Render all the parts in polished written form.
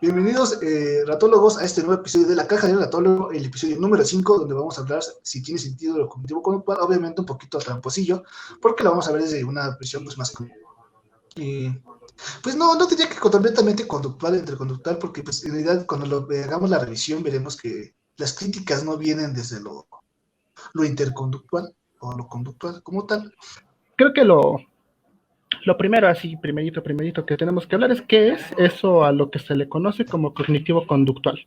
Bienvenidos, ratólogos, a este nuevo episodio de La Caja del Ratólogo, el episodio número 5, donde vamos a hablar si tiene sentido lo cognitivo conductual, obviamente un poquito tramposillo, porque lo vamos a ver desde una visión pues más... pues no diría que completamente conductual, entre conductual, porque pues en realidad cuando hagamos la revisión veremos que las críticas no vienen desde lo interconductual o lo conductual como tal. Creo que lo primero, así, primerito que tenemos que hablar es qué es eso a lo que se le conoce como cognitivo conductual.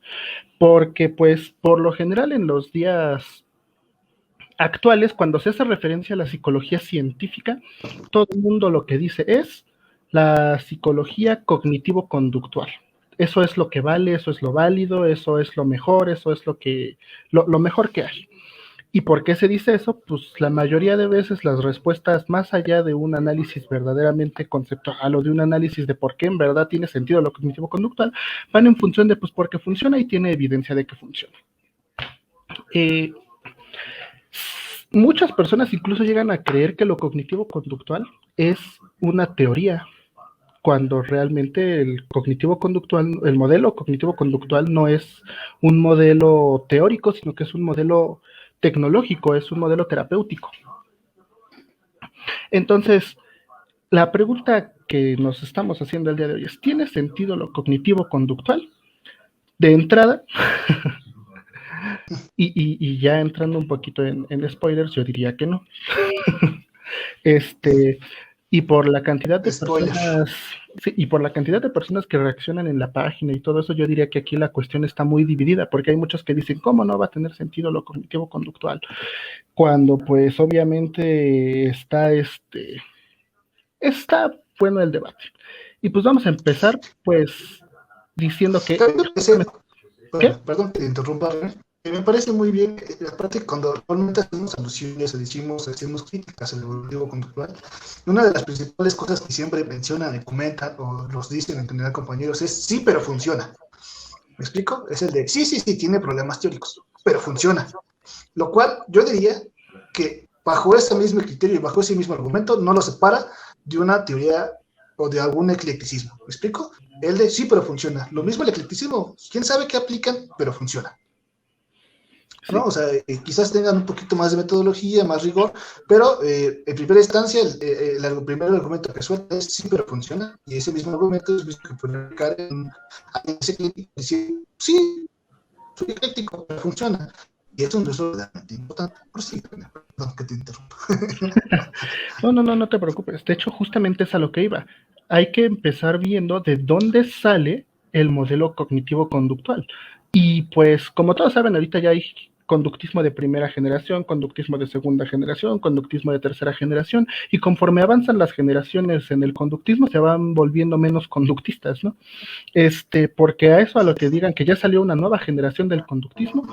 Porque, pues, por lo general en los días actuales, cuando se hace referencia a la psicología científica, todo el mundo lo que dice es la psicología cognitivo-conductual. Eso es lo que vale, eso es lo válido, eso es lo mejor, eso es lo mejor que hay. ¿Y por qué se dice eso? Pues la mayoría de veces las respuestas, más allá de un análisis verdaderamente conceptual o de un análisis de por qué en verdad tiene sentido lo cognitivo-conductual, van en función de pues porque funciona y tiene evidencia de que funciona. Muchas personas incluso llegan a creer que lo cognitivo-conductual es una teoría, cuando realmente el cognitivo-conductual, el modelo cognitivo-conductual no es un modelo teórico, sino que es un modelo tecnológico, es un modelo terapéutico. Entonces, la pregunta que nos estamos haciendo el día de hoy es, ¿tiene sentido lo cognitivo-conductual? De entrada, y ya entrando un poquito en spoilers, yo diría que no. Y por la cantidad de personas, sí, y por la cantidad de personas que reaccionan en la página y todo eso, yo diría que aquí la cuestión está muy dividida, porque hay muchos que dicen, ¿cómo no va a tener sentido lo cognitivo-conductual? Cuando pues obviamente está bueno el debate. Y pues vamos a empezar pues diciendo que... Perdón que te interrumpa, me parece muy bien, aparte cuando normalmente hacemos alusiones o hacemos críticas al evolutivo conductual, una de las principales cosas que siempre mencionan y comentan o nos dicen en general compañeros es sí, pero funciona. ¿Me explico? Es el de sí, tiene problemas teóricos, pero funciona. Lo cual yo diría que bajo ese mismo criterio y bajo ese mismo argumento no lo separa de una teoría o de algún eclecticismo. ¿Me explico? El de sí, pero funciona. Lo mismo el eclecticismo, quién sabe qué aplican, pero funciona. ¿No? O sea, quizás tengan un poquito más de metodología, más rigor, pero en primera instancia el primer argumento que suelta es sí, pero funciona, y ese mismo argumento es visto que puede aplicar en ese crítico y decir, sí, soy ecléctico, pero funciona. Y eso no es realmente importante. Perdón que te interrumpa. No te preocupes. De hecho, justamente es a lo que iba. Hay que empezar viendo de dónde sale el modelo cognitivo-conductual. Y pues, como todos saben, ahorita ya hay conductismo de primera generación, conductismo de segunda generación, conductismo de tercera generación, y conforme avanzan las generaciones en el conductismo, se van volviendo menos conductistas, ¿no? Porque a eso, a lo que digan que ya salió una nueva generación del conductismo,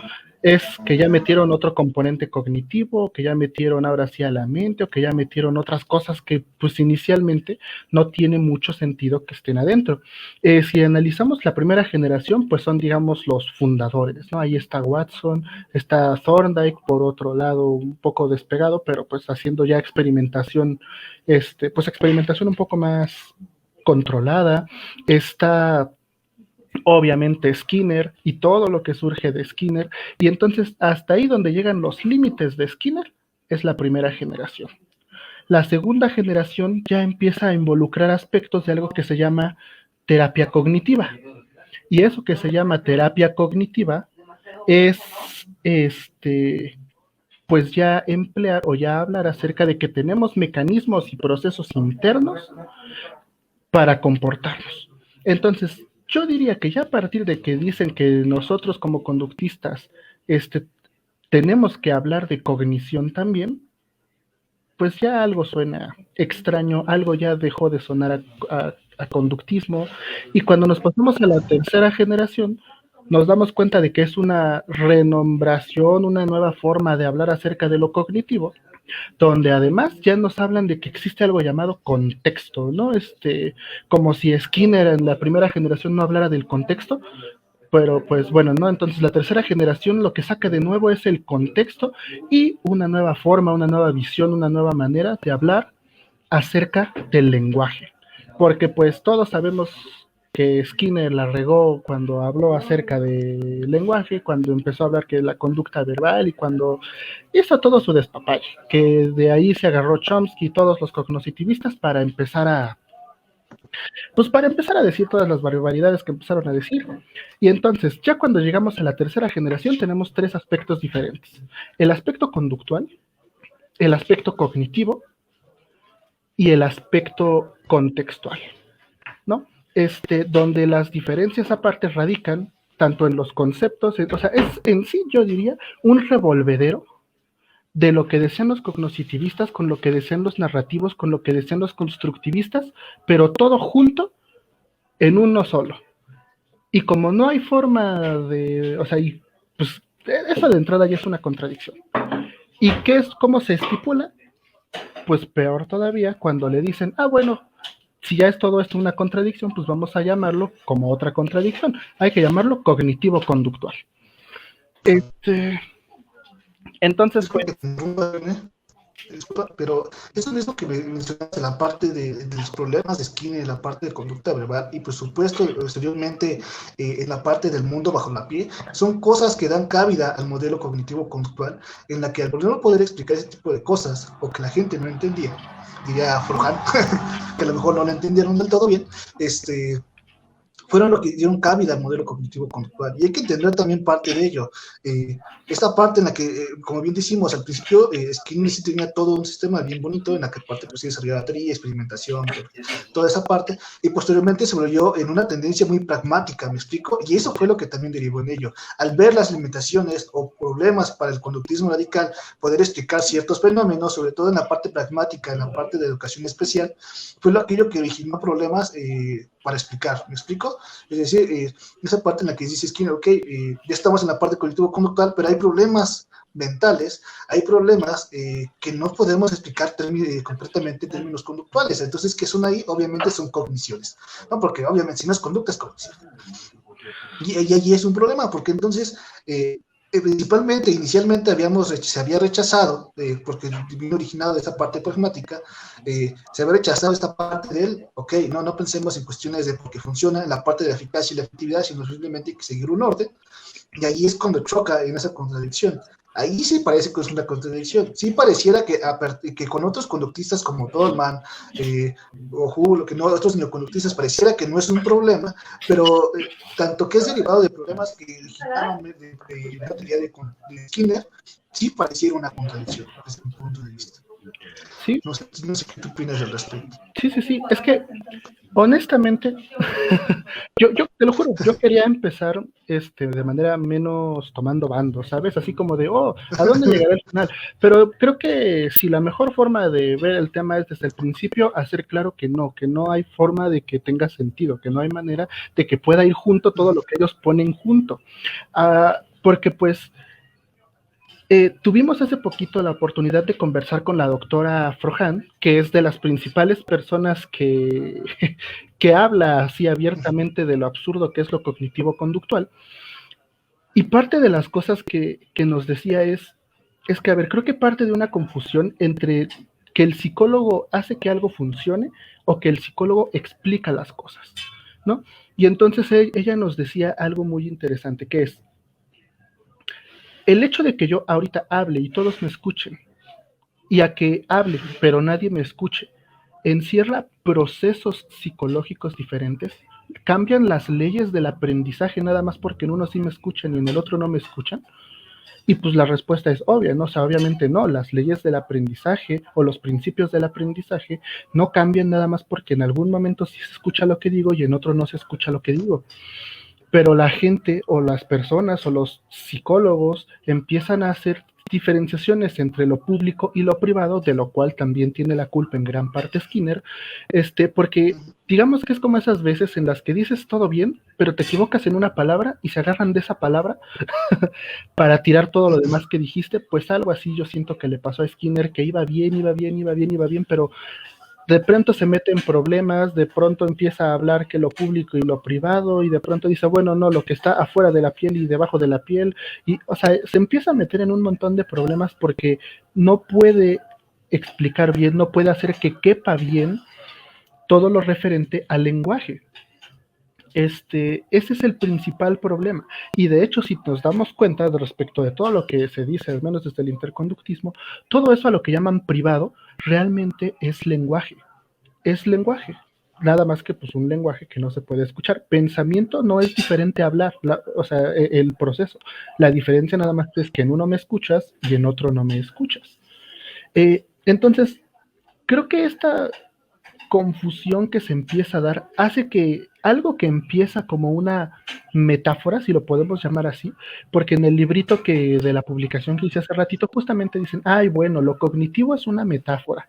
es que ya metieron otro componente cognitivo, que ya metieron ahora sí a la mente, o que ya metieron otras cosas que pues inicialmente no tiene mucho sentido que estén adentro. Si analizamos la primera generación, pues son digamos los fundadores, ¿no? Ahí está Watson, está Thorndike, por otro lado un poco despegado, pero pues haciendo ya experimentación, pues experimentación un poco más controlada. Está obviamente Skinner y todo lo que surge de Skinner, y entonces hasta ahí donde llegan los límites de Skinner es la primera generación. La segunda generación ya empieza a involucrar aspectos de algo que se llama terapia cognitiva, y eso que se llama terapia cognitiva es pues ya emplear o ya hablar acerca de que tenemos mecanismos y procesos internos para comportarnos. Entonces, yo diría que ya a partir de que dicen que nosotros como conductistas tenemos que hablar de cognición también, pues ya algo suena extraño, algo ya dejó de sonar a conductismo, y cuando nos pasamos a la tercera generación, nos damos cuenta de que es una renombración, una nueva forma de hablar acerca de lo cognitivo, donde además ya nos hablan de que existe algo llamado contexto, ¿no? Como si Skinner en la primera generación no hablara del contexto, pero pues bueno, ¿no? Entonces la tercera generación lo que saca de nuevo es el contexto y una nueva forma, una nueva visión, una nueva manera de hablar acerca del lenguaje, porque pues todos sabemos que Skinner la regó cuando habló acerca del lenguaje, cuando empezó a hablar que la conducta verbal y cuando hizo todo su despapalle, que de ahí se agarró Chomsky y todos los cognoscitivistas para empezar a decir todas las barbaridades que empezaron a decir. Y entonces, ya cuando llegamos a la tercera generación, tenemos tres aspectos diferentes: el aspecto conductual, el aspecto cognitivo y el aspecto contextual, ¿no? Donde las diferencias aparte radican tanto en los conceptos, o sea, es en sí, yo diría, un revolvedero de lo que decían los cognoscitivistas, con lo que decían los narrativos, con lo que decían los constructivistas, pero todo junto en uno solo. Y como no hay forma de, o sea, y, pues eso de entrada ya es una contradicción. ¿Y qué es, cómo se estipula? Pues peor todavía cuando le dicen, bueno, si ya es todo esto una contradicción, pues vamos a llamarlo como otra contradicción. Hay que llamarlo cognitivo-conductual. Entonces, pues... Disculpa, pero eso mismo que mencionaste, la parte de los problemas de Skinner, la parte de conducta verbal y por supuesto posteriormente en la parte del mundo bajo la piel, son cosas que dan cabida al modelo cognitivo-conductual, en la que al no poder explicar ese tipo de cosas o que la gente no entendía, diría Frohan, que a lo mejor no lo entendieron del todo bien, fueron lo que dieron cabida al modelo cognitivo-conductual. Y hay que entender también parte de ello. Esta parte en la que, como bien decimos al principio, Skinner sí tenía todo un sistema bien bonito, en la que parte pues, desarrolló la teoría, experimentación, toda esa parte, y posteriormente se volvió en una tendencia muy pragmática, ¿me explico? Y eso fue lo que también derivó en ello. Al ver las limitaciones o problemas para el conductismo radical, poder explicar ciertos fenómenos, sobre todo en la parte pragmática, en la parte de educación especial, fue aquello que originó problemas para explicar, ¿me explico? Es decir, esa parte en la que dice Skinner, ok, ya estamos en la parte cognitivo-conductual, pero hay problemas mentales, hay problemas que no podemos explicar completamente en términos conductuales. Entonces, ¿qué son ahí? Obviamente son cogniciones, ¿no? Porque obviamente si no es conducta, es cognición. Y allí es un problema, porque entonces... principalmente, inicialmente se había rechazado, porque vino originado de esta parte pragmática, se había rechazado esta parte del, ok, no pensemos en cuestiones de por qué funciona, en la parte de la eficacia y la efectividad, sino simplemente hay que seguir un orden, y ahí es cuando choca en esa contradicción. Ahí sí parece que es una contradicción. Sí pareciera que con otros conductistas como Tolman o Hull, que no, otros neoconductistas, pareciera que no es un problema, pero tanto que es derivado de problemas que originaron de la teoría de Skinner, sí pareciera una contradicción desde mi punto de vista. Sí. No sé qué opinas al respecto. Sí. Es que, honestamente, yo te lo juro, yo quería empezar de manera menos tomando bandos, ¿sabes? Así como de, ¿a dónde llegará el final? Pero creo que si la mejor forma de ver el tema es desde el principio hacer claro que no hay forma de que tenga sentido, que no hay manera de que pueda ir junto todo lo que ellos ponen junto. Porque pues... tuvimos hace poquito la oportunidad de conversar con la doctora Frohan, que es de las principales personas que habla así abiertamente de lo absurdo que es lo cognitivo-conductual. Y parte de las cosas que nos decía es que, a ver, creo que parte de una confusión entre que el psicólogo hace que algo funcione o que el psicólogo explica las cosas, ¿no? Y entonces ella nos decía algo muy interesante, que es, el hecho de que yo ahorita hable y todos me escuchen, y a que hable pero nadie me escuche, encierra procesos psicológicos diferentes, cambian las leyes del aprendizaje nada más porque en uno sí me escuchan y en el otro no me escuchan. Y pues la respuesta es obvia, ¿no? O sea, obviamente no, las leyes del aprendizaje o los principios del aprendizaje no cambian nada más porque en algún momento sí se escucha lo que digo y en otro no se escucha lo que digo. Pero la gente o las personas o los psicólogos empiezan a hacer diferenciaciones entre lo público y lo privado, de lo cual también tiene la culpa en gran parte Skinner, porque digamos que es como esas veces en las que dices todo bien, pero te equivocas en una palabra y se agarran de esa palabra para tirar todo lo demás que dijiste. Pues algo así yo siento que le pasó a Skinner, que iba bien, pero de pronto se mete en problemas, de pronto empieza a hablar que lo público y lo privado, y de pronto dice, bueno, no, lo que está afuera de la piel y debajo de la piel, y, o sea, se empieza a meter en un montón de problemas porque no puede explicar bien, no puede hacer que quepa bien todo lo referente al lenguaje. Ese es el principal problema. Y de hecho, si nos damos cuenta de respecto de todo lo que se dice, al menos desde el interconductismo, todo eso a lo que llaman privado, realmente es lenguaje. Es lenguaje. Nada más que pues un lenguaje que no se puede escuchar. Pensamiento no es diferente a hablar, o sea, el proceso. La diferencia nada más es que en uno me escuchas y en otro no me escuchas. Entonces, creo que esta confusión que se empieza a dar hace que algo que empieza como una metáfora, si lo podemos llamar así, porque en el librito que de la publicación que hice hace ratito justamente dicen, ay, bueno, lo cognitivo es una metáfora.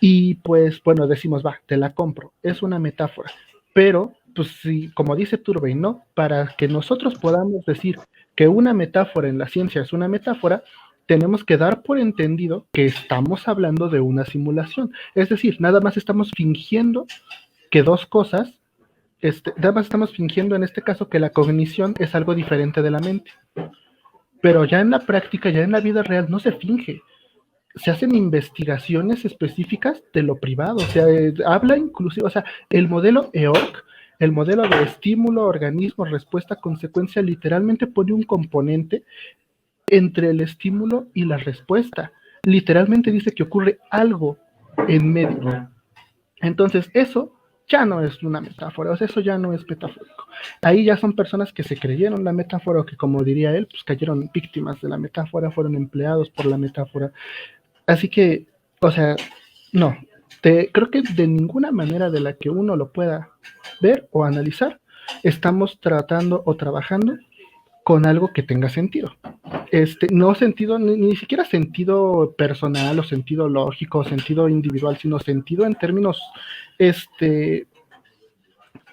Y pues, bueno, decimos, va, te la compro, es una metáfora. Pero, pues sí, como dice Turbay, ¿no? Para que nosotros podamos decir que una metáfora en la ciencia es una metáfora, tenemos que dar por entendido que estamos hablando de una simulación. Es decir, nada más estamos fingiendo que dos cosas, nada más estamos fingiendo en este caso que la cognición es algo diferente de la mente. Pero ya en la práctica, ya en la vida real, no se finge. Se hacen investigaciones específicas de lo privado, o sea, habla inclusive, o sea, el modelo EORC, el modelo de estímulo, organismo, respuesta, consecuencia, literalmente pone un componente entre el estímulo y la respuesta. Literalmente dice que ocurre algo en medio. Entonces, eso ya no es una metáfora, o sea, eso ya no es metafórico. Ahí ya son personas que se creyeron la metáfora, o que, como diría él, pues cayeron víctimas de la metáfora, fueron empleados por la metáfora. Así que, o sea, no, creo que de ninguna manera de la que uno lo pueda ver o analizar, estamos tratando o trabajando con algo que tenga sentido. No sentido, ni siquiera sentido personal o sentido lógico, o sentido individual, sino sentido en términos,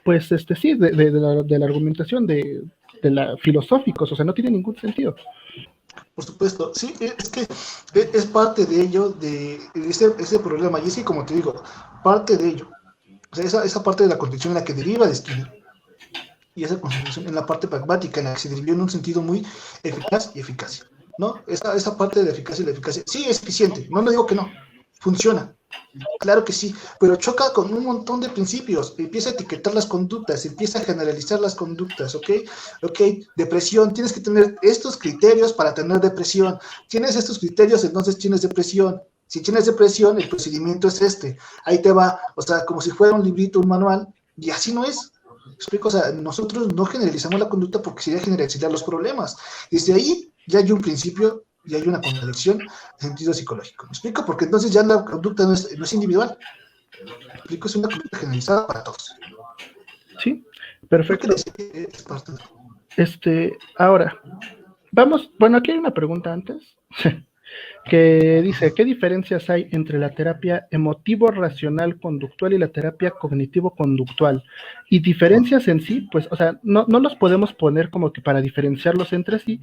pues, sí, de la argumentación, de la filosóficos, o sea, no tiene ningún sentido. Por supuesto, sí, es que es parte de ello, de ese problema, y es que, como te digo, parte de ello, o sea, esa parte de la construcción en la que deriva de Skinner, y esa construcción en la parte pragmática, en la que se derivó en un sentido muy eficaz y eficacia, ¿no? Esa parte de la eficacia y la eficacia, sí, es eficiente, no le digo que no, funciona, claro que sí, pero choca con un montón de principios, empieza a etiquetar las conductas, empieza a generalizar las conductas, ¿ok? Ok, depresión, tienes que tener estos criterios para tener depresión, tienes estos criterios, entonces tienes depresión, si tienes depresión, el procedimiento es este, ahí te va, o sea, como si fuera un librito, un manual, y así no es. ¿Me explico? O sea, nosotros no generalizamos la conducta porque sería generalizar los problemas. Desde ahí ya hay un principio y hay una contradicción en sentido psicológico. ¿Me explico? Porque entonces ya la conducta no es individual. ¿Me explico? Es una conducta generalizada para todos. Sí, perfecto. Ahora, vamos, bueno, aquí hay una pregunta antes. Que dice, ¿qué diferencias hay entre la terapia emotivo-racional-conductual y la terapia cognitivo-conductual? Y diferencias en sí, pues, o sea, no los podemos poner como que para diferenciarlos entre sí,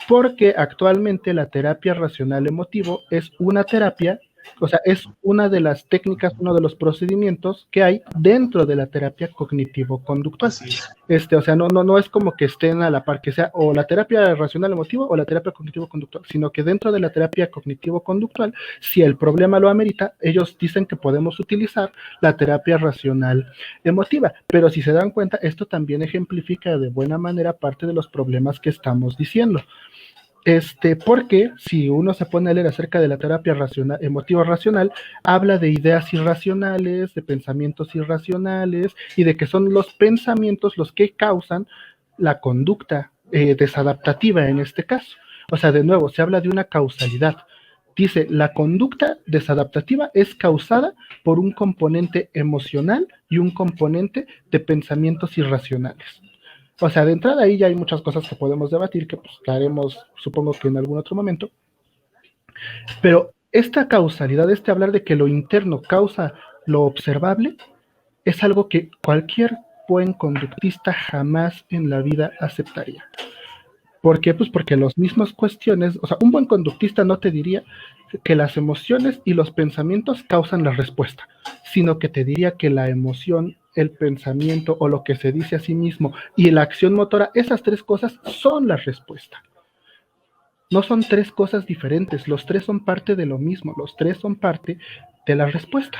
porque actualmente la terapia racional-emotivo es una terapia, o sea, es una de las técnicas, uno de los procedimientos que hay dentro de la terapia cognitivo-conductual. O sea, no es como que estén a la par, que sea o la terapia racional-emotivo o la terapia cognitivo-conductual, sino que dentro de la terapia cognitivo-conductual, si el problema lo amerita, ellos dicen que podemos utilizar la terapia racional-emotiva. Pero si se dan cuenta, esto también ejemplifica de buena manera parte de los problemas que estamos diciendo. Porque si uno se pone a leer acerca de la terapia racional, emotivo-racional, habla de ideas irracionales, de pensamientos irracionales, y de que son los pensamientos los que causan la conducta desadaptativa en este caso. O sea, de nuevo, se habla de una causalidad. Dice, la conducta desadaptativa es causada por un componente emocional y un componente de pensamientos irracionales. O sea, de entrada ahí ya hay muchas cosas que podemos debatir, que pues haremos, supongo que en algún otro momento. Pero esta causalidad, hablar de que lo interno causa lo observable, es algo que cualquier buen conductista jamás en la vida aceptaría. ¿Por qué? Pues porque las mismas cuestiones, o sea, un buen conductista no te diría que las emociones y los pensamientos causan la respuesta, sino que te diría que la emoción, el pensamiento o lo que se dice a sí mismo y la acción motora, esas tres cosas son la respuesta. No son tres cosas diferentes, los tres son parte de lo mismo, los tres son parte de la respuesta.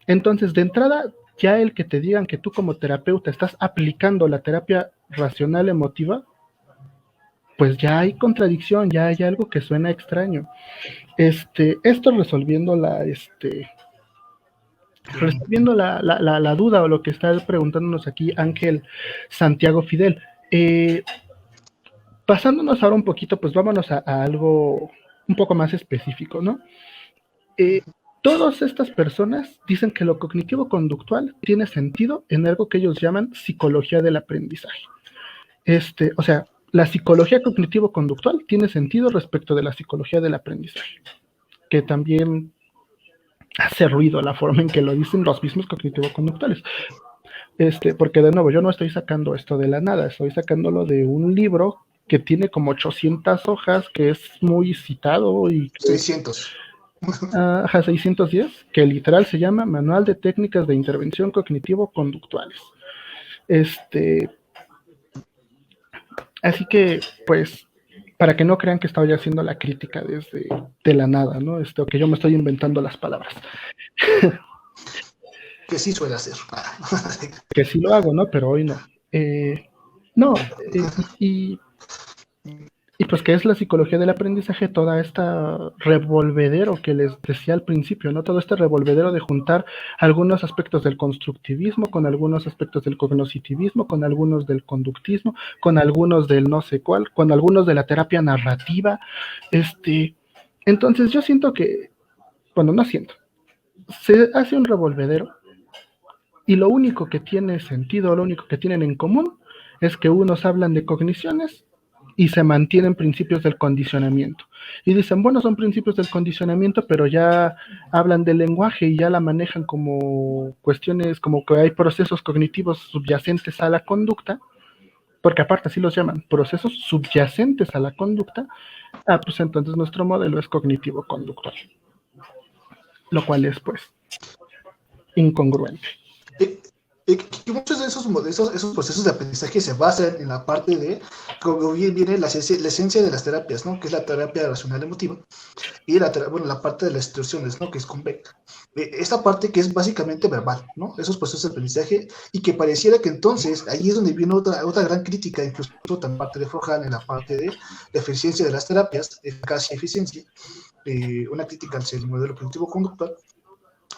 Entonces, de entrada, ya el que te digan que tú como terapeuta estás aplicando la terapia racional emotiva, pues ya hay contradicción, ya hay algo que suena extraño. Esto resolviendo la duda o lo que está preguntándonos aquí Ángel Santiago Fidel. Pasándonos ahora un poquito, pues vámonos a algo un poco más específico, ¿no? Todas estas personas dicen que lo cognitivo-conductual tiene sentido en algo que ellos llaman psicología del aprendizaje. O sea, la psicología cognitivo-conductual tiene sentido respecto de la psicología del aprendizaje, que también hace ruido la forma en que lo dicen los mismos cognitivo-conductuales. Porque de nuevo, yo no estoy sacando esto de la nada, estoy sacándolo de un libro que tiene como 800 hojas, que es muy citado y... 600. 610, que literal se llama Manual de Técnicas de Intervención Cognitivo-Conductuales. Así que, pues, para que no crean que estaba yo haciendo la crítica desde de la nada, ¿no? Que yo me estoy inventando las palabras. Que sí suele hacer. Que sí lo hago, ¿no? Pero hoy no. Y pues que es la psicología del aprendizaje, toda esta revolvedero que les decía al principio, ¿no? Todo este revolvedero de juntar algunos aspectos del constructivismo con algunos aspectos del cognoscitivismo, con algunos del conductismo, con algunos del no sé cuál, con algunos de la terapia narrativa. Entonces yo siento que, bueno, no siento, se hace un revolvedero y lo único que tiene sentido, lo único que tienen en común es que unos hablan de cogniciones y se mantienen principios del condicionamiento. Y dicen, bueno, son principios del condicionamiento, pero ya hablan del lenguaje y ya la manejan como cuestiones, como que hay procesos cognitivos subyacentes a la conducta, porque aparte así los llaman, procesos subyacentes a la conducta. Pues entonces nuestro modelo es cognitivo-conductual. Lo cual es, pues, incongruente. Que muchos de esos procesos de aprendizaje se basan en la parte de, como bien viene la esencia de las terapias, ¿no? Que es la terapia racional emotiva, y la parte de las instituciones, ¿no? Que es con Beck. Esta parte que es básicamente verbal, ¿no? Esos procesos de aprendizaje, y que pareciera que entonces, ahí es donde viene otra gran crítica, incluso en parte de Frohan, en la parte de la eficiencia de las terapias, casi eficiencia, una crítica hacia el modelo cognitivo-conductual,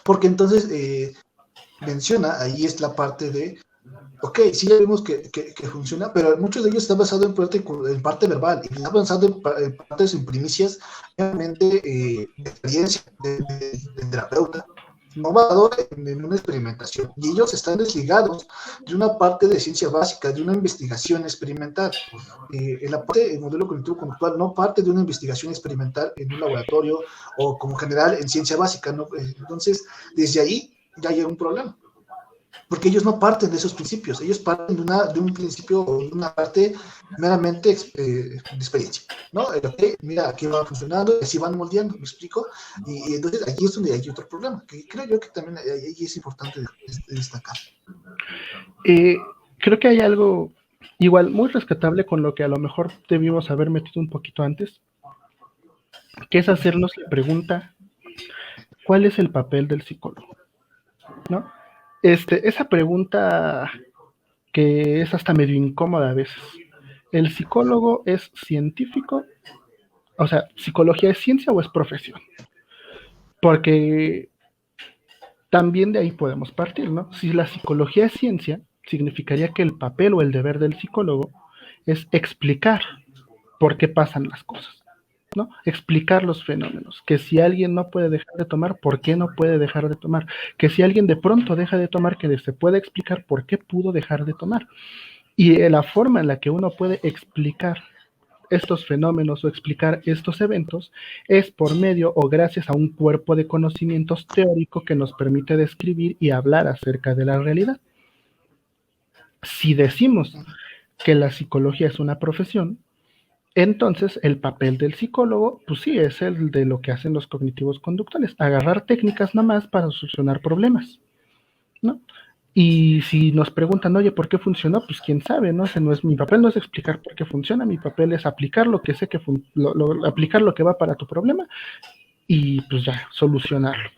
porque entonces menciona, ahí es la parte de, ok, sí ya vimos que funciona, pero muchos de ellos están basados en parte verbal, y está basado en partes, en primicias, realmente de experiencia del terapeuta, no basado en una experimentación, y ellos están desligados de una parte de ciencia básica, de una investigación experimental. En la parte del modelo cognitivo-conductual no parte de una investigación experimental en un laboratorio, o como general en ciencia básica, ¿no? Entonces, desde ahí ya hay un problema, porque ellos no parten de esos principios, ellos parten de un principio, de una parte meramente de experiencia, ¿no? Okay, mira, aquí va funcionando, así van moldeando, ¿me explico? Y entonces aquí es donde hay otro problema, que creo yo que también ahí es importante destacar. Creo que hay algo igual muy rescatable con lo que a lo mejor debimos haber metido un poquito antes, que es hacernos la pregunta, ¿cuál es el papel del psicólogo? ¿No? Esa pregunta que es hasta medio incómoda a veces. ¿El psicólogo es científico? O sea, ¿psicología es ciencia o es profesión? Porque también de ahí podemos partir, ¿no? Si la psicología es ciencia, significaría que el papel o el deber del psicólogo es explicar por qué pasan las cosas, ¿no? Explicar los fenómenos, que si alguien no puede dejar de tomar, ¿por qué no puede dejar de tomar? Que si alguien de pronto deja de tomar, que se puede explicar por qué pudo dejar de tomar. Y la forma en la que uno puede explicar estos fenómenos o explicar estos eventos es por medio o gracias a un cuerpo de conocimientos teórico que nos permite describir y hablar acerca de la realidad. Si decimos que la psicología es una profesión, entonces el papel del psicólogo, pues sí, es el de lo que hacen los cognitivos conductuales, agarrar técnicas nada más para solucionar problemas, ¿no? Y si nos preguntan, oye, ¿por qué funcionó? Pues quién sabe, ¿no? Mi papel no es explicar por qué funciona, mi papel es aplicar lo que sé que aplicar lo que va para tu problema y pues ya, solucionarlo.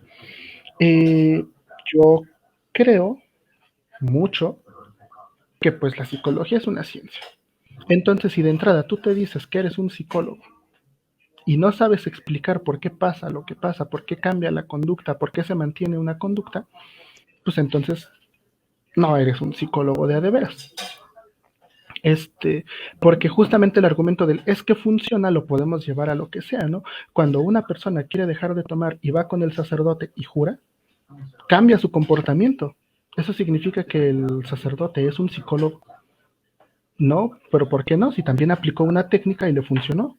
Yo creo mucho que pues la psicología es una ciencia. Entonces, si de entrada tú te dices que eres un psicólogo y no sabes explicar por qué pasa lo que pasa, por qué cambia la conducta, por qué se mantiene una conducta, pues entonces no eres un psicólogo de a de veras. Porque justamente el argumento del es que funciona lo podemos llevar a lo que sea, ¿no? Cuando una persona quiere dejar de tomar y va con el sacerdote y jura, cambia su comportamiento. ¿Eso significa que el sacerdote es un psicólogo? No, pero ¿por qué no? Si también aplicó una técnica y le funcionó.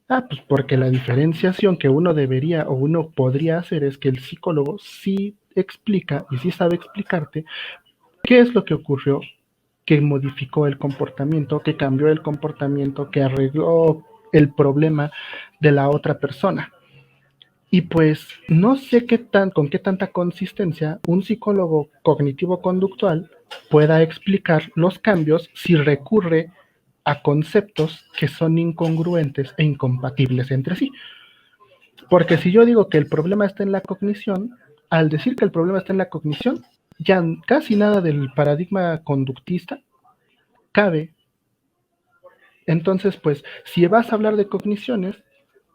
Ah, pues porque la diferenciación que uno debería o uno podría hacer es que el psicólogo sí explica y sí sabe explicarte qué es lo que ocurrió, que modificó el comportamiento, que cambió el comportamiento, que arregló el problema de la otra persona. Y pues no sé con qué tanta consistencia un psicólogo cognitivo-conductual pueda explicar los cambios si recurre a conceptos que son incongruentes e incompatibles entre sí. Porque si yo digo que el problema está en la cognición, al decir que el problema está en la cognición, ya casi nada del paradigma conductista cabe. Entonces, pues, si vas a hablar de cogniciones,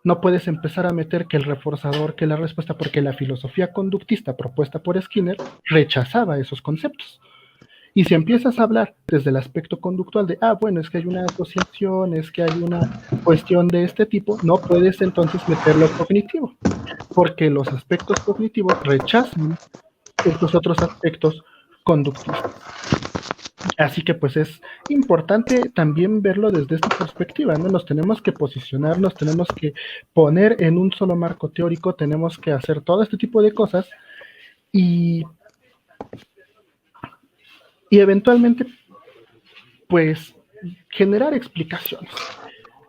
no puedes empezar a meter que el reforzador, que la respuesta, porque la filosofía conductista propuesta por Skinner rechazaba esos conceptos. Y si empiezas a hablar desde el aspecto conductual de, bueno, es que hay una asociación, es que hay una cuestión de este tipo, no puedes entonces meterlo cognitivo, porque los aspectos cognitivos rechazan estos otros aspectos conductistas. Así que pues es importante también verlo desde esta perspectiva, ¿no? Nos tenemos que posicionar, nos tenemos que poner en un solo marco teórico, tenemos que hacer todo este tipo de cosas y eventualmente pues generar explicaciones.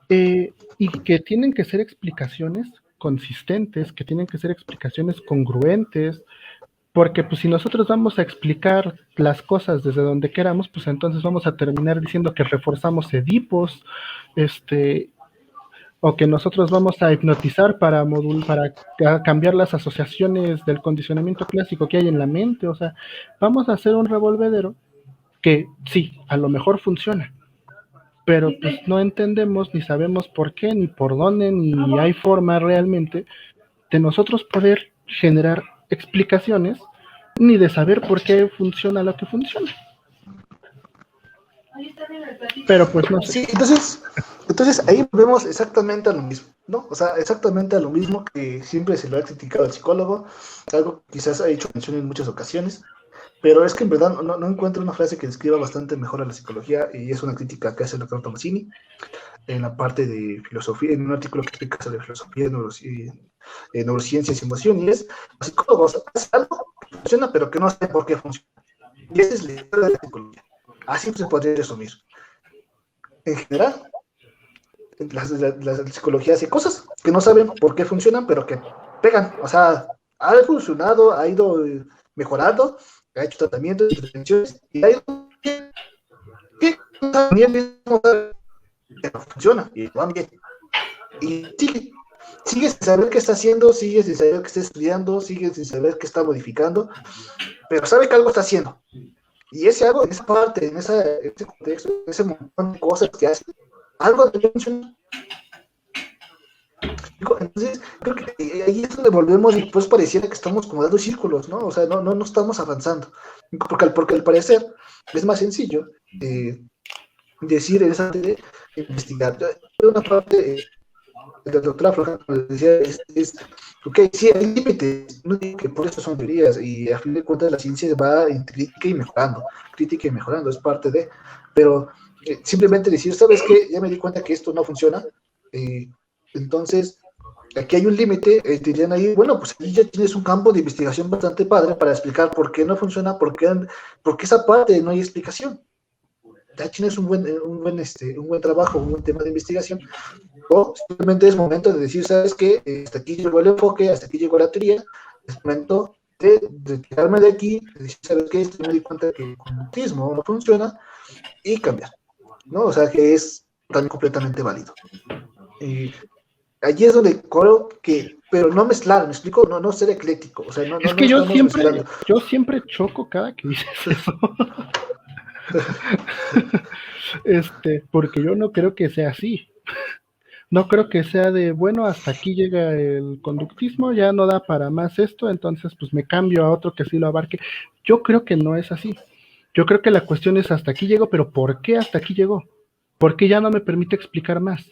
Y que tienen que ser explicaciones consistentes, que tienen que ser explicaciones congruentes, porque pues si nosotros vamos a explicar las cosas desde donde queramos, pues entonces vamos a terminar diciendo que reforzamos Edipos, o que nosotros vamos a hipnotizar para cambiar las asociaciones del condicionamiento clásico que hay en la mente, o sea, vamos a hacer un revolvedero que sí, a lo mejor funciona, pero pues no entendemos ni sabemos por qué, ni por dónde, ni hay forma realmente de nosotros poder generar explicaciones, ni de saber por qué funciona lo que funciona. Pero pues no sé. Sí, entonces ahí vemos exactamente a lo mismo, ¿no? O sea, exactamente a lo mismo que siempre se lo ha criticado al psicólogo, algo que quizás ha hecho mención en muchas ocasiones, pero es que en verdad no encuentro una frase que describa bastante mejor a la psicología, y es una crítica que hace el doctor Tomasini en la parte de filosofía, en un artículo que explica sobre filosofía, neurociencias y emociones. Los psicólogos hacen algo que funciona, pero que no sé por qué funciona. Y esa es la historia de la psicología. Así se podría resumir. En general, la psicología hace cosas que no saben por qué funcionan, pero que pegan. O sea, ha funcionado, ha ido mejorando, ha hecho tratamientos, intervenciones, y ha ido bien. ¿Qué? Pero funciona, y van bien. Y sigue sin saber qué está haciendo, sigue sin saber qué está estudiando, sigue sin saber qué está modificando, pero sabe que algo está haciendo. Y ese algo, en esa parte, en ese contexto, en ese montón de cosas que hace, algo debe funcionar. Entonces, creo que ahí es donde volvemos y pues pareciera que estamos como dando círculos, ¿no? O sea, no estamos avanzando. Porque al parecer es más sencillo decir en esa de investigar. Una parte de la doctora Flora decía ok, sí, hay límites, no digo que por eso son teorías, y a fin de cuentas la ciencia va en crítica y mejorando, es parte de, pero simplemente decir, ¿sabes qué? Ya me di cuenta que esto no funciona, entonces aquí hay un límite, dirían ahí, bueno, pues ahí ya tienes un campo de investigación bastante padre para explicar por qué no funciona, por qué esa parte no hay explicación. Ya tienes un buen trabajo, un buen tema de investigación, o simplemente es momento de decir, ¿sabes qué? Hasta aquí llegó el enfoque, hasta aquí llegó la teoría, es momento de retirarme de aquí, de decir, ¿sabes qué? Me di cuenta que el conductismo no funciona, y cambiar, ¿no? O sea, que es también completamente válido. allí es donde creo que, pero no mezclar, ¿me explico? No ser ecléctico, o sea, no, es no, que no estamos mezclando. yo siempre choco cada que dices eso. Porque yo no creo que sea así. No creo que sea de, bueno, hasta aquí llega el conductismo, ya no da para más esto, entonces pues me cambio a otro que sí lo abarque. Yo creo que no es así. Yo creo que la cuestión es hasta aquí llegó, pero ¿por qué hasta aquí llegó? ¿Por qué ya no me permite explicar más?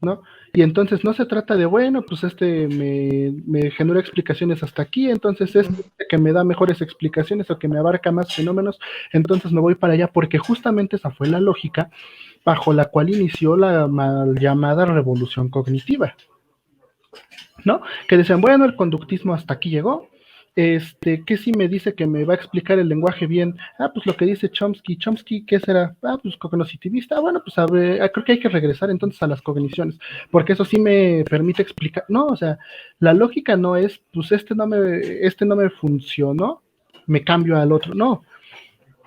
¿No? Y entonces no se trata de, bueno, pues me genera explicaciones hasta aquí, entonces que me da mejores explicaciones o que me abarca más fenómenos, entonces me voy para allá, porque justamente esa fue la lógica bajo la cual inició la mal llamada revolución cognitiva, ¿no? Que decían, bueno, el conductismo hasta aquí llegó, ¿qué si me dice que me va a explicar el lenguaje bien? Pues lo que dice Chomsky, ¿qué será? Pues cognitivista, bueno, pues creo que hay que regresar entonces a las cogniciones, porque eso sí me permite explicar, no, o sea, la lógica no es, pues no me funcionó, me cambio al otro, no.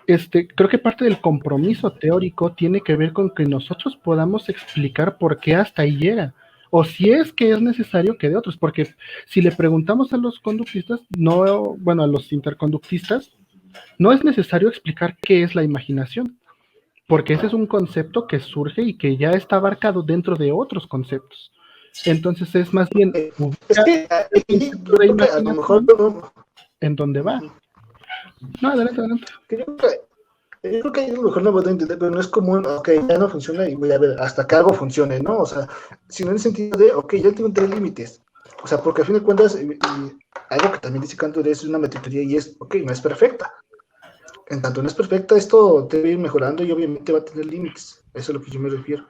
Creo que parte del compromiso teórico tiene que ver con que nosotros podamos explicar por qué hasta ahí llega, o si es que es necesario que de otros, porque si le preguntamos a los conductistas, no, bueno, a los interconductistas, no es necesario explicar qué es la imaginación, porque ese es un concepto que surge y que ya está abarcado dentro de otros conceptos. Entonces es más bien es que yo creo que a lo mejor en dónde va. No, adelante. Yo creo que ahí a lo mejor no puedo entender, pero no es común, ok, ya no funciona y voy a ver hasta que algo funcione, ¿no? O sea, sino en el sentido de, ok, ya tengo 3 límites. O sea, porque a fin de cuentas, y algo que también dice Cantor es una metodología y es, ok, no es perfecta. En tanto no es perfecta, esto debe ir mejorando y obviamente va a tener límites. Eso es a lo que yo me refiero.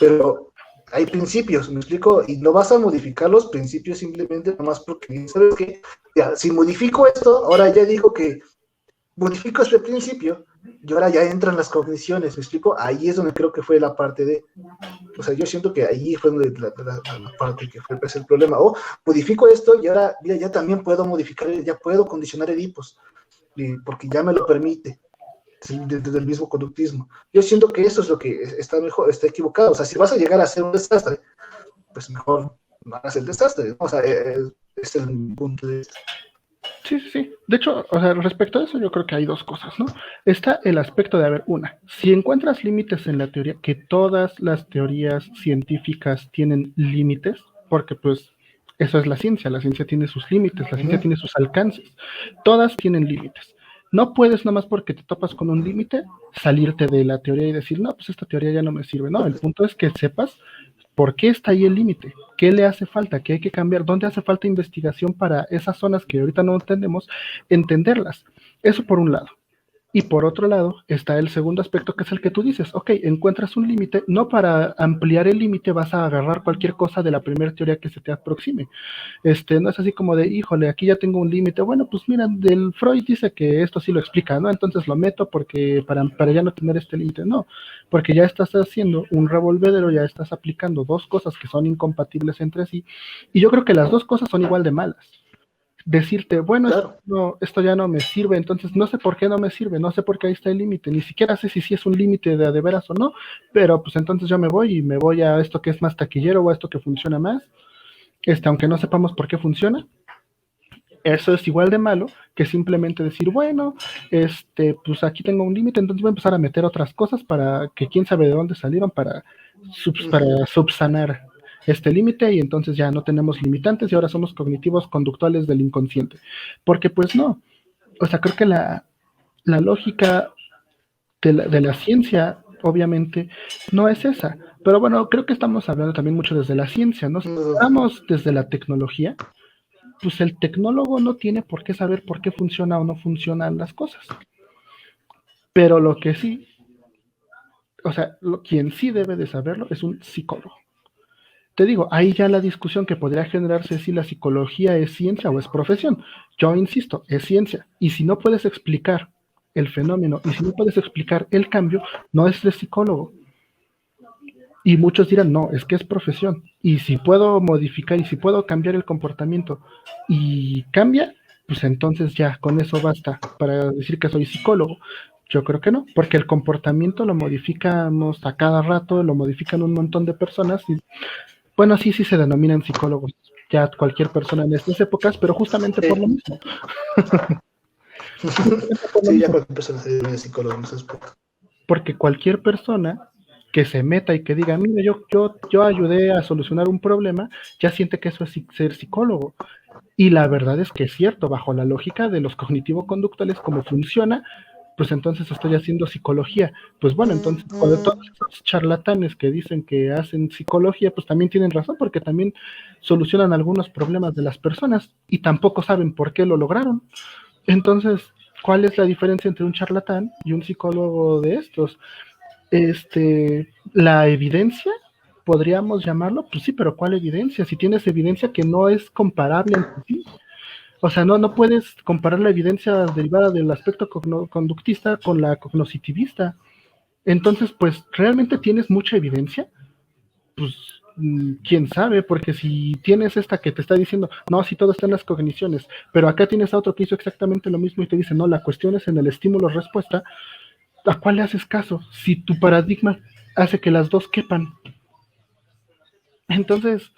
Pero hay principios, ¿me explico? Y no vas a modificar los principios simplemente nomás porque, ¿sabes qué? Ya, si modifico esto, ahora ya digo que modifico este principio y ahora ya entran las cogniciones, ¿me explico? Ahí es donde creo que fue la parte de, o sea, yo siento que ahí fue donde la parte que fue el problema, modifico esto y ahora, mira, ya también puedo modificar, ya puedo condicionar Edipos, porque ya me lo permite, desde el mismo conductismo. Yo siento que eso es lo que está mejor, está equivocado, o sea, si vas a llegar a ser un desastre, pues mejor no hagas el desastre, ¿no? O sea, es el punto de esto. Sí. De hecho, o sea, respecto a eso, yo creo que hay dos cosas, ¿no? Está el aspecto de, si encuentras límites en la teoría, que todas las teorías científicas tienen límites, porque pues eso es la ciencia tiene sus límites, la ciencia tiene sus alcances, todas tienen límites. No puedes nomás porque te topas con un límite salirte de la teoría y decir, no, pues esta teoría ya no me sirve. No, el punto es que sepas ¿por qué está ahí el límite? ¿Qué le hace falta? ¿Qué hay que cambiar? ¿Dónde hace falta investigación para esas zonas que ahorita no entendemos? Entenderlas. Eso por un lado. Y por otro lado está el segundo aspecto, que es el que tú dices, ok, encuentras un límite, no para ampliar el límite vas a agarrar cualquier cosa de la primera teoría que se te aproxime. No es así como de, híjole, aquí ya tengo un límite, bueno, pues mira, del Freud dice que esto sí lo explica, ¿no? Entonces lo meto porque para ya no tener este límite, no, porque ya estás haciendo un revolvedero, ya estás aplicando dos cosas que son incompatibles entre sí, y yo creo que las dos cosas son igual de malas. Decirte, bueno, claro, esto ya no me sirve, entonces no sé por qué no me sirve, no sé por qué ahí está el límite, ni siquiera sé si es un límite de veras o no, pero pues entonces yo me voy a esto que es más taquillero o a esto que funciona más, aunque no sepamos por qué funciona. Eso es igual de malo que simplemente decir, bueno, pues aquí tengo un límite, entonces voy a empezar a meter otras cosas para que quién sabe de dónde salieron para subsanar este límite y entonces ya no tenemos limitantes y ahora somos cognitivos conductuales del inconsciente. Porque pues no, o sea, creo que la lógica de la ciencia obviamente no es esa. Pero bueno, creo que estamos hablando también mucho desde la ciencia, ¿no? Si hablamos desde la tecnología, pues el tecnólogo no tiene por qué saber por qué funciona o no funcionan las cosas. Pero lo que sí, o sea, quien sí debe de saberlo es un psicólogo. Te digo, ahí ya la discusión que podría generarse es si la psicología es ciencia o es profesión. Yo insisto, es ciencia. Y si no puedes explicar el fenómeno y si no puedes explicar el cambio, no es de psicólogo. Y muchos dirán, no, es que es profesión. Y si puedo modificar y si puedo cambiar el comportamiento y cambia, pues entonces ya, con eso basta para decir que soy psicólogo. Yo creo que no, porque el comportamiento lo modificamos a cada rato, lo modifican un montón de personas Bueno, sí se denominan psicólogos ya cualquier persona en estas épocas, pero justamente por lo mismo. Sí, ya cualquier persona se denomina psicólogo en ese aspecto. Porque cualquier persona que se meta y que diga, mira, yo ayudé a solucionar un problema, ya siente que eso es ser psicólogo. Y la verdad es que es cierto, bajo la lógica de los cognitivo-conductuales, cómo funciona, pues entonces estoy haciendo psicología. Pues bueno, entonces cuando todos esos charlatanes que dicen que hacen psicología, pues también tienen razón, porque también solucionan algunos problemas de las personas y tampoco saben por qué lo lograron. Entonces, ¿cuál es la diferencia entre un charlatán y un psicólogo de estos? La evidencia, podríamos llamarlo, pues sí, pero ¿cuál evidencia? Si tienes evidencia que no es comparable entre sí. O sea, no puedes comparar la evidencia derivada del aspecto conductista con la cognoscitivista. Entonces, pues, ¿realmente tienes mucha evidencia? Pues, quién sabe, porque si tienes esta que te está diciendo, no, si todo está en las cogniciones, pero acá tienes a otro que hizo exactamente lo mismo y te dice, no, la cuestión es en el estímulo-respuesta, ¿a cuál le haces caso? Si tu paradigma hace que las dos quepan. Entonces,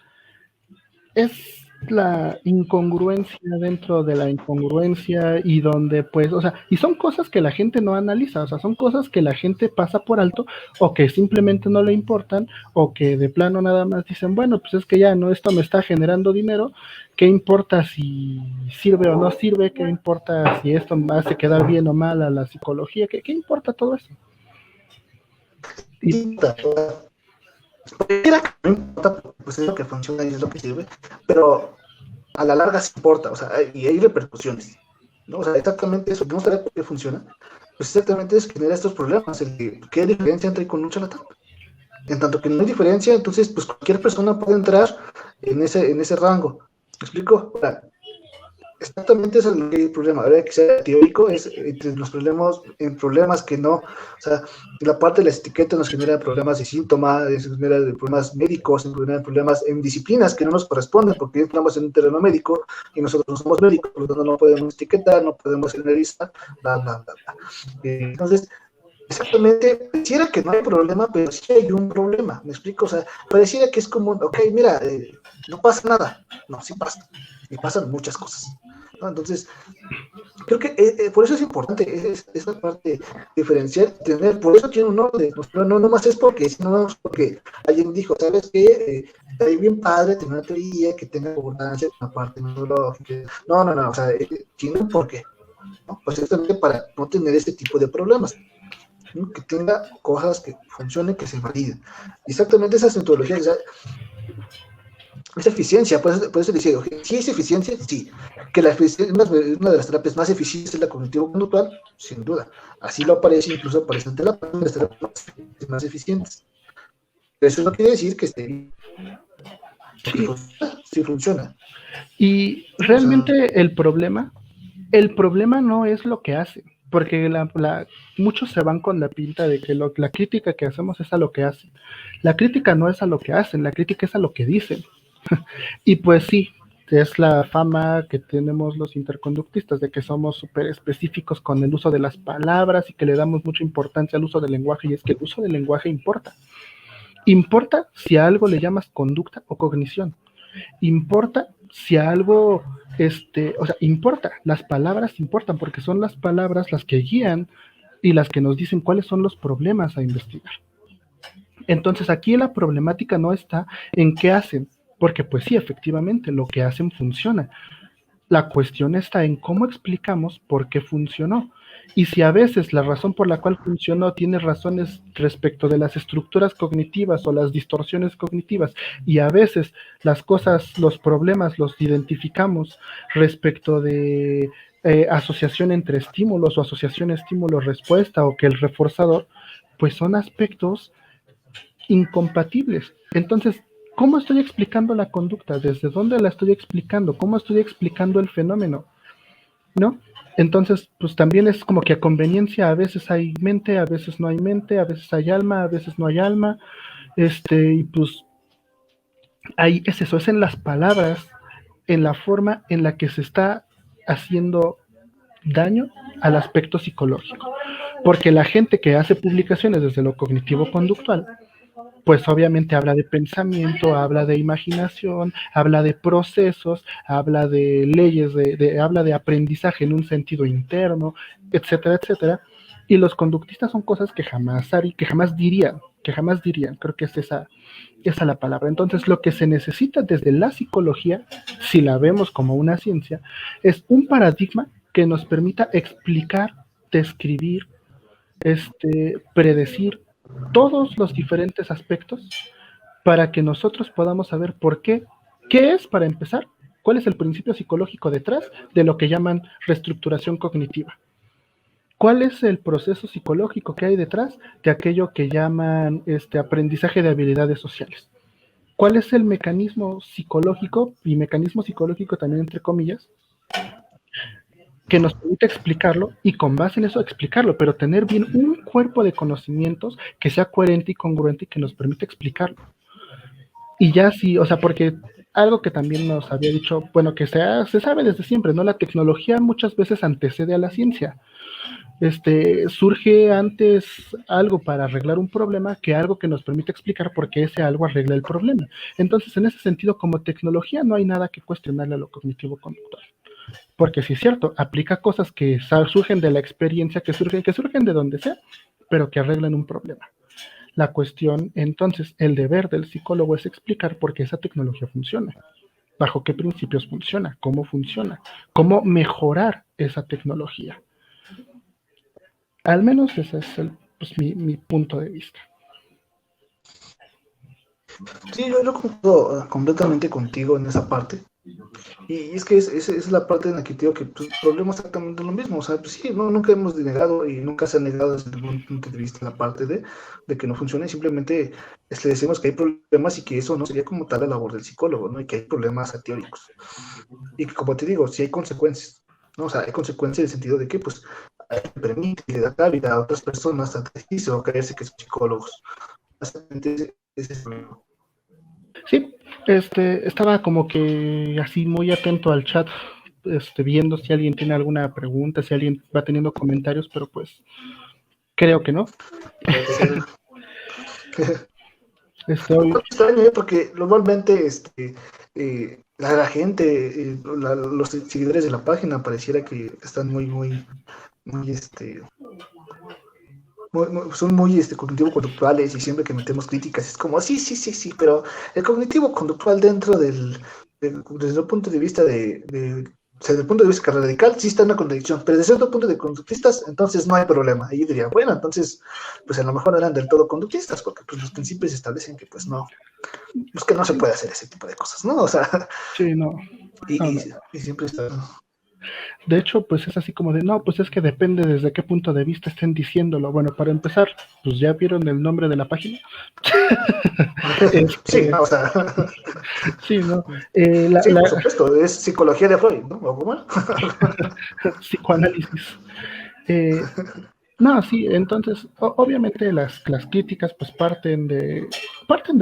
es la incongruencia dentro de la incongruencia y donde pues, o sea, y son cosas que la gente no analiza, o sea, son cosas que la gente pasa por alto o que simplemente no le importan o que de plano nada más dicen, bueno, pues es que ya no, esto me está generando dinero, ¿qué importa si sirve o no sirve? ¿Qué importa si esto me hace quedar bien o mal a la psicología? ¿Qué importa todo eso? Y, Pareciera que no importa, pues es lo que funciona y es lo que sirve, pero a la larga sí importa, o sea, y hay repercusiones, ¿no? O sea, exactamente eso, no saber por qué funciona, pues exactamente es genera estos problemas, ¿qué diferencia entre con un charlatán? En tanto que no hay diferencia, entonces pues cualquier persona puede entrar en ese rango. ¿Me explico? Ahora, exactamente ese es el problema. Ahora que sea teórico, es entre los problemas, en problemas que no, o sea, la parte de las etiquetas nos genera problemas de síntomas, nos genera problemas médicos, nos genera problemas en disciplinas que no nos corresponden, porque estamos en un terreno médico y nosotros no somos médicos, por lo tanto no podemos etiquetar, no podemos generalizar, bla, bla, bla, bla. Entonces, exactamente, pareciera que no hay problema, pero sí hay un problema, ¿me explico? O sea, pareciera que es como, ok, mira, no pasa nada. No, sí pasa. Y pasan muchas cosas. ¿No? Entonces, creo que por eso es importante esa parte diferencial, tener, por eso tiene un orden. No nomás es porque, sino porque alguien dijo, ¿sabes qué? Está bien padre tener una teoría que tenga concordancia con la parte metodológica. No, o sea, tiene un porqué. ¿No? Pues justamente para no tener este tipo de problemas. ¿No? Que tenga cosas que funcionen, que se validen. Exactamente esas metodologías, o sea, es eficiencia, por eso decía, sí es eficiencia, sí. Que una de las terapias más eficientes es la cognitivo-conductual, sin duda. Así lo aparece, incluso aparece en terapia, las terapias más eficientes. Pero eso no quiere decir que esté bien, porque sí, sí funciona. y ¿No? O sea, realmente el problema no es lo que hacen, porque muchos se van con la pinta de que la crítica que hacemos es a lo que hacen. La crítica no es a lo que hacen, la crítica es a lo que dicen. Y pues sí, es la fama que tenemos los interconductistas de que somos súper específicos con el uso de las palabras y que le damos mucha importancia al uso del lenguaje, y es que el uso del lenguaje importa. Importa si a algo le llamas conducta o cognición. Importa si a algo, o sea, importa, las palabras importan porque son las palabras las que guían y las que nos dicen cuáles son los problemas a investigar. Entonces aquí la problemática no está en qué hacen, porque pues sí, efectivamente, lo que hacen funciona. La cuestión está en cómo explicamos por qué funcionó. Y si a veces la razón por la cual funcionó tiene razones respecto de las estructuras cognitivas o las distorsiones cognitivas, y a veces las cosas, los problemas los identificamos respecto de asociación entre estímulos o asociación estímulo-respuesta o que el reforzador, pues son aspectos incompatibles. Entonces, ¿cómo estoy explicando la conducta? ¿Desde dónde la estoy explicando? ¿Cómo estoy explicando el fenómeno? ¿No? Entonces, pues también es como que a conveniencia a veces hay mente, a veces no hay mente, a veces hay alma, a veces no hay alma, y pues ahí es eso, es en las palabras, en la forma en la que se está haciendo daño al aspecto psicológico. Porque la gente que hace publicaciones desde lo cognitivo-conductual pues obviamente habla de pensamiento, habla de imaginación, habla de procesos, habla de leyes, habla de aprendizaje en un sentido interno, etcétera, etcétera. Y los conductistas son cosas que jamás dirían, creo que es esa la palabra. Entonces, lo que se necesita desde la psicología, si la vemos como una ciencia, es un paradigma que nos permita explicar, describir, predecir todos los diferentes aspectos para que nosotros podamos saber qué es, para empezar, cuál es el principio psicológico detrás de lo que llaman reestructuración cognitiva. ¿Cuál es el proceso psicológico que hay detrás de aquello que llaman aprendizaje de habilidades sociales? ¿Cuál es el mecanismo psicológico, y mecanismo psicológico también entre comillas, que nos permite explicarlo y con base en eso explicarlo, pero tener bien un cuerpo de conocimientos que sea coherente y congruente y que nos permita explicarlo? Y ya sí, o sea, porque algo que también nos había dicho, bueno, que se sabe desde siempre, ¿no? La tecnología muchas veces antecede a la ciencia. Surge antes algo para arreglar un problema que algo que nos permite explicar por qué ese algo arregla el problema. Entonces, en ese sentido, como tecnología, no hay nada que cuestionarle a lo cognitivo-conductual. Porque sí es cierto, aplica cosas que surgen de la experiencia, que surgen de donde sea, pero que arreglan un problema. La cuestión, entonces, el deber del psicólogo es explicar por qué esa tecnología funciona, bajo qué principios funciona, cómo mejorar esa tecnología. Al menos ese es mi punto de vista. Sí, yo concuerdo completamente contigo en esa parte. Y es que es la parte en la que te digo que pues, el problema es exactamente lo mismo. O sea, pues sí, nunca hemos denegado y nunca se ha negado desde ningún punto de vista la parte de que no funcione. Simplemente le decimos que hay problemas y que eso no sería como tal la labor del psicólogo, ¿no? Y que hay problemas teóricos. Y que, como te digo, sí hay consecuencias, ¿no? O sea, hay consecuencias en el sentido de que, pues, permite y le da cabida a otras personas a decirse o creerse que son psicólogos. Básicamente ese es el problema. Sí, estaba como que así muy atento al chat, viendo si alguien tiene alguna pregunta, si alguien va teniendo comentarios, pero pues creo que no. Hoy... extraño, porque normalmente la gente, los seguidores de la página pareciera que están muy son muy cognitivo-conductuales, y siempre que metemos críticas es como, sí, pero el cognitivo-conductual desde el punto de vista desde el punto de vista radical sí está en una contradicción, pero desde otro punto de conductistas, entonces no hay problema. Y yo diría, bueno, entonces, pues a lo mejor no eran del todo conductistas, porque pues los principios establecen que pues no, pues que no se puede hacer ese tipo de cosas, ¿no? O sea, sí, no. Y siempre está... De hecho, pues es así como de, no, pues es que depende desde qué punto de vista estén diciéndolo. Bueno, para empezar, pues ya vieron el nombre de la página. Sí, no, o sea... sí, ¿no? Sí, por supuesto, es psicología de Freud, ¿no? ¿O cómo? Psicoanálisis. No, sí, entonces, obviamente las críticas pues parten de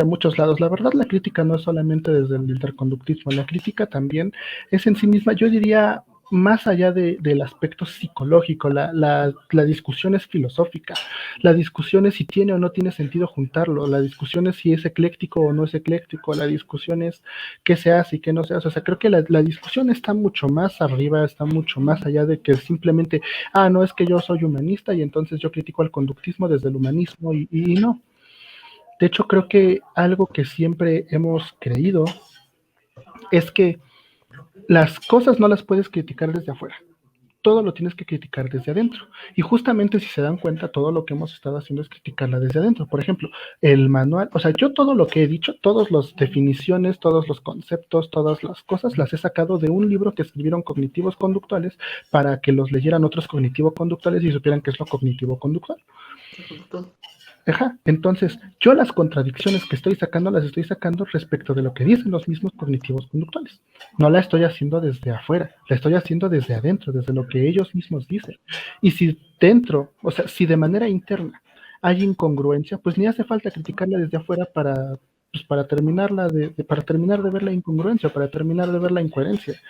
muchos lados. La verdad, la crítica no es solamente desde el interconductismo, la crítica también es en sí misma, yo diría, más allá del aspecto psicológico, la discusión es filosófica, la discusión es si tiene o no tiene sentido juntarlo, la discusión es si es ecléctico o no es ecléctico, la discusión es qué se hace y qué no se hace. O sea, creo que la discusión está mucho más arriba, está mucho más allá de que simplemente, no es que yo soy humanista y entonces yo critico al conductismo desde el humanismo y no. De hecho, creo que algo que siempre hemos creído es que las cosas no las puedes criticar desde afuera, todo lo tienes que criticar desde adentro. Y justamente si se dan cuenta, todo lo que hemos estado haciendo es criticarla desde adentro. Por ejemplo, el manual, o sea, yo todo lo que he dicho, todas las definiciones, todos los conceptos, todas las cosas, las he sacado de un libro que escribieron cognitivos conductuales para que los leyeran otros cognitivo conductuales y supieran qué es lo cognitivo conductual. Ajá, entonces yo las contradicciones que estoy sacando las estoy sacando respecto de lo que dicen los mismos cognitivos conductuales. No la estoy haciendo desde afuera, la estoy haciendo desde adentro, desde lo que ellos mismos dicen. Y si dentro, o sea, si de manera interna hay incongruencia, pues ni hace falta criticarla desde afuera para terminar de ver la incongruencia, para terminar de ver la incoherencia.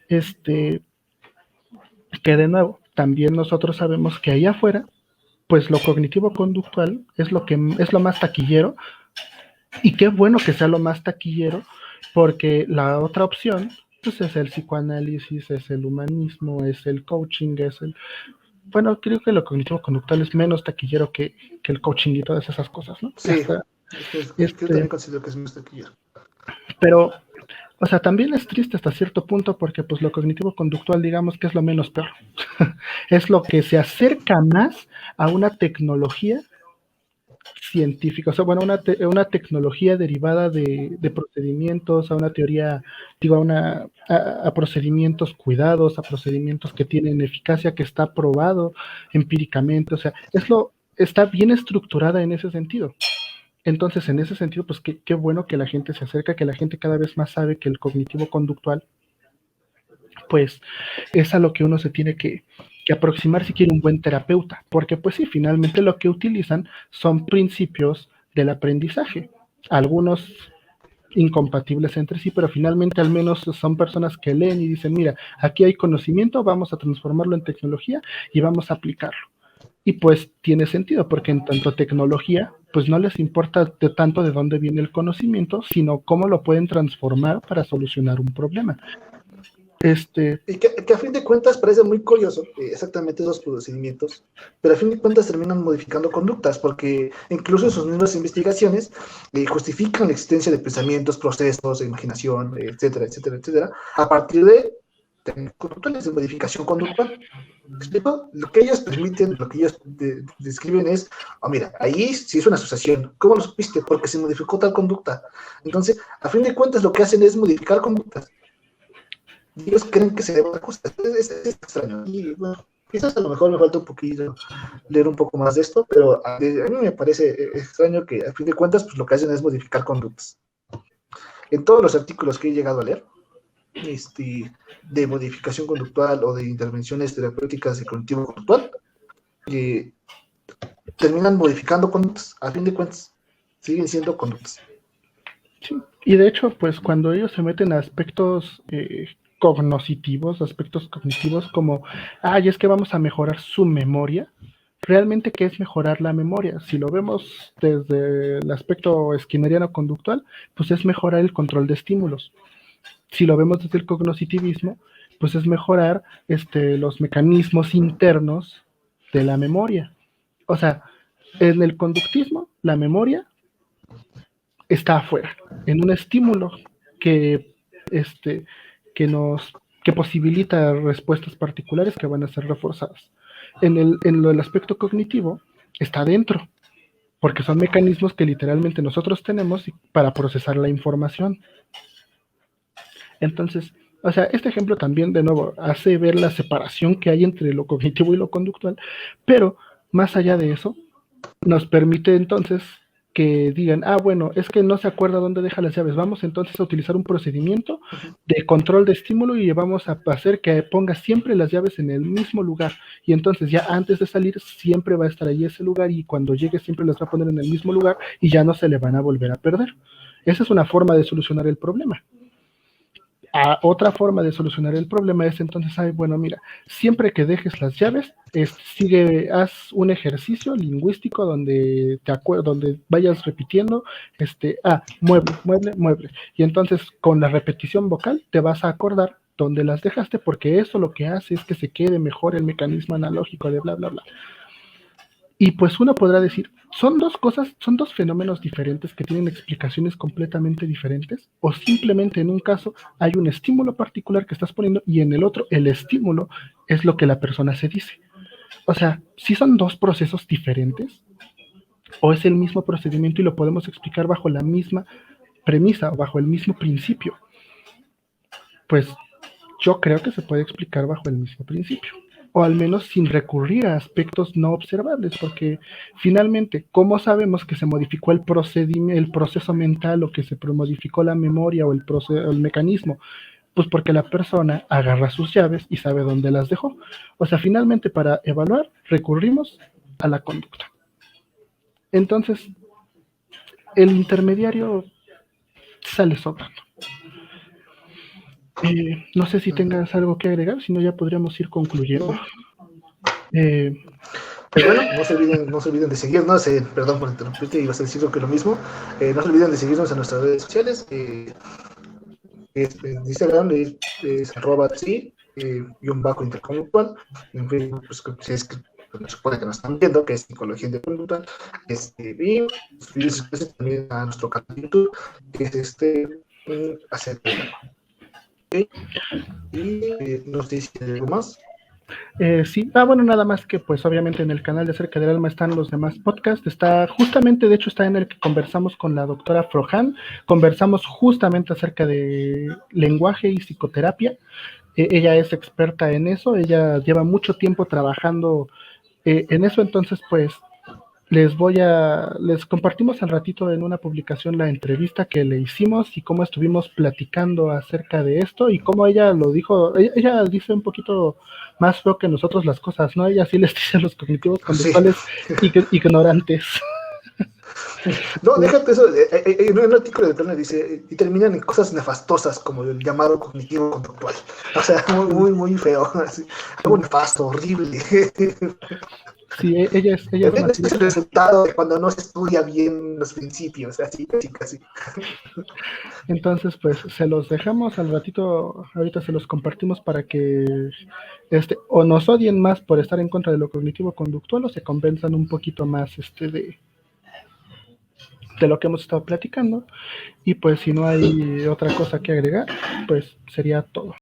Que de nuevo, también nosotros sabemos que allá afuera pues lo cognitivo conductual es lo más taquillero Y qué bueno que sea lo más taquillero, porque la otra opción pues es el psicoanálisis, es el humanismo, es el coaching, es el... Bueno, creo que lo cognitivo conductual es menos taquillero que el coaching y todas esas cosas, ¿no? Sí, Hasta, yo también considero que es más taquillero. pero, o sea, también es triste hasta cierto punto porque pues lo cognitivo conductual digamos que es lo menos peor. Es lo que se acerca más a una tecnología científica, o sea, bueno, una tecnología derivada de procedimientos, a una teoría, digo, a procedimientos cuidados, a procedimientos que tienen eficacia, que está probado empíricamente, o sea, está bien estructurada en ese sentido. Entonces, en ese sentido, pues qué bueno que la gente se acerca, que la gente cada vez más sabe que el cognitivo conductual, pues, es a lo que uno se tiene que aproximar si quiere un buen terapeuta, porque pues sí, finalmente lo que utilizan son principios del aprendizaje, algunos incompatibles entre sí, pero finalmente al menos son personas que leen y dicen, mira, aquí hay conocimiento, vamos a transformarlo en tecnología y vamos a aplicarlo. Y pues tiene sentido, porque en tanto tecnología, pues no les importa tanto de dónde viene el conocimiento, sino cómo lo pueden transformar para solucionar un problema. Y que a fin de cuentas parece muy curioso, exactamente esos procedimientos, pero a fin de cuentas terminan modificando conductas, porque incluso en sus mismas investigaciones justifican la existencia de pensamientos, procesos, de imaginación, etcétera, etcétera, etcétera, a partir de conductuales de modificación conductual. ¿Me explico? Lo que ellos permiten, lo que ellos describen es, oh, mira, ahí sí es una asociación. ¿Cómo lo supiste? Porque se modificó tal conducta. Entonces, a fin de cuentas, lo que hacen es modificar conductas. Ellos creen que se debe a otra cosa. Es extraño. Y bueno, quizás a lo mejor me falta un poquito leer un poco más de esto, pero a mí me parece extraño que a fin de cuentas, pues lo que hacen es modificar conductas. En todos los artículos que he llegado a leer, de modificación conductual o de intervenciones terapéuticas de cognitivo conductual, terminan modificando conductas, a fin de cuentas, siguen siendo conductas. Sí. Y de hecho, pues cuando ellos se meten a aspectos cognitivos, aspectos cognitivos como, ay, es que vamos a mejorar su memoria, realmente, ¿qué es mejorar la memoria? Si lo vemos desde el aspecto skinneriano conductual, pues es mejorar el control de estímulos. Si lo vemos desde el cognitivismo, pues es mejorar los mecanismos internos de la memoria. O sea, en el conductismo, la memoria está afuera, en un estímulo que, este, que posibilita respuestas particulares que van a ser reforzadas. En el aspecto cognitivo está dentro, porque son mecanismos que literalmente nosotros tenemos para procesar la información. Entonces, o sea, este ejemplo también, de nuevo, hace ver la separación que hay entre lo cognitivo y lo conductual, pero más allá de eso, nos permite entonces que digan, ah, bueno, es que no se acuerda dónde deja las llaves, vamos entonces a utilizar un procedimiento de control de estímulo y vamos a hacer que ponga siempre las llaves en el mismo lugar, y entonces ya antes de salir siempre va a estar ahí ese lugar, y cuando llegue siempre las va a poner en el mismo lugar y ya no se le van a volver a perder. Esa es una forma de solucionar el problema. Otra forma de solucionar el problema es entonces, ay, bueno, mira, siempre que dejes las llaves, haz un ejercicio lingüístico donde vayas repitiendo, mueble, mueble, mueble. Y entonces con la repetición vocal te vas a acordar dónde las dejaste, porque eso lo que hace es que se quede mejor el mecanismo analógico de bla, bla, bla. Y pues uno podrá decir, son dos fenómenos diferentes que tienen explicaciones completamente diferentes, o simplemente en un caso hay un estímulo particular que estás poniendo y en el otro el estímulo es lo que la persona se dice. O sea, si son dos procesos diferentes, o es el mismo procedimiento y lo podemos explicar bajo la misma premisa o bajo el mismo principio. Pues yo creo que se puede explicar bajo el mismo principio, o al menos sin recurrir a aspectos no observables, porque finalmente, ¿cómo sabemos que se modificó el proceso mental, o que se modificó la memoria o el mecanismo? Pues porque la persona agarra sus llaves y sabe dónde las dejó. O sea, finalmente para evaluar recurrimos a la conducta. Entonces, el intermediario sale sobrando. No sé si tengas algo que agregar, si no ya podríamos ir concluyendo. Pues bueno, no se olviden de seguirnos, perdón por interrumpirte, ibas a decir que lo mismo, no se olviden de seguirnos en nuestras redes sociales, en Instagram es arroba sí, guión bajo interconductual, en Facebook, pues si es que se supone que nos están viendo, que es psicología interconductual, y suscribirse también a nuestro canal de YouTube, que es hacer ¿okay? Y no sé si hay algo más. Sí, bueno, nada más que pues obviamente en el canal de Cerca del Alma están los demás podcasts, está justamente, de hecho está en el que conversamos con la doctora Frohan, conversamos justamente acerca de lenguaje y psicoterapia, ella es experta en eso, ella lleva mucho tiempo trabajando en eso, entonces pues les compartimos al ratito en una publicación la entrevista que le hicimos y cómo estuvimos platicando acerca de esto y cómo ella lo dijo, ella dice un poquito más feo que nosotros las cosas, ¿no? Ella sí les dice a los cognitivos conductuales sí. ignorantes. No, déjate eso, en un artículo de Turner dice, y terminan en cosas nefastosas como el llamado cognitivo conductual, o sea, muy feo, así, algo nefasto, horrible. Sí, ella es el resultado de cuando no se estudia bien los principios, así, casi. Entonces, pues, se los dejamos al ratito, ahorita se los compartimos para que o nos odien más por estar en contra de lo cognitivo conductual o se convenzan un poquito más de lo que hemos estado platicando. Y pues si no hay otra cosa que agregar, pues sería todo.